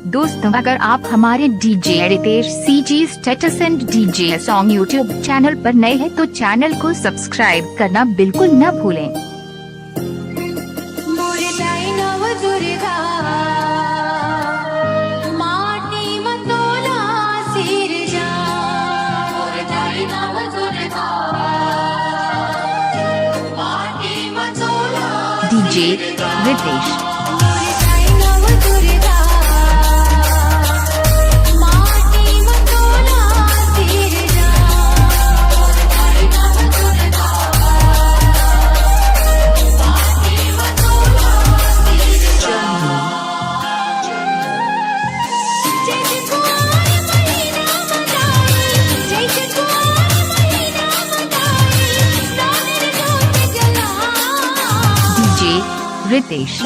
दोस्तों, अगर आप हमारे DJ Ritesh CG status and DJ song YouTube channel पर नए हैं तो चैनल को सब्सक्राइब करना बिल्कुल न भूलें। डीजे रितेश। रितेश।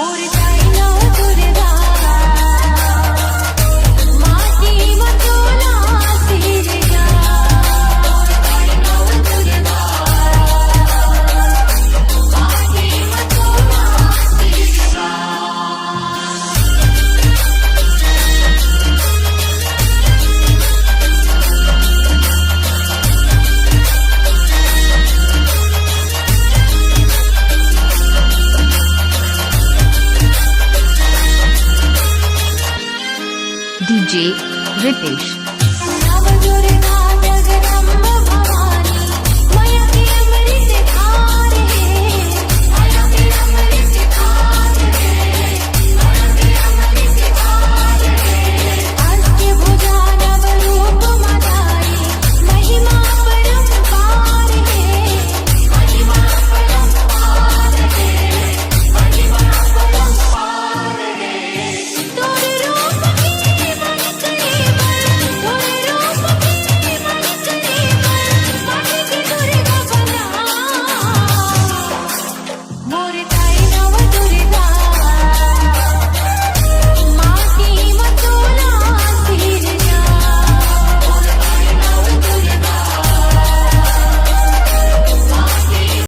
डीजे रितेश।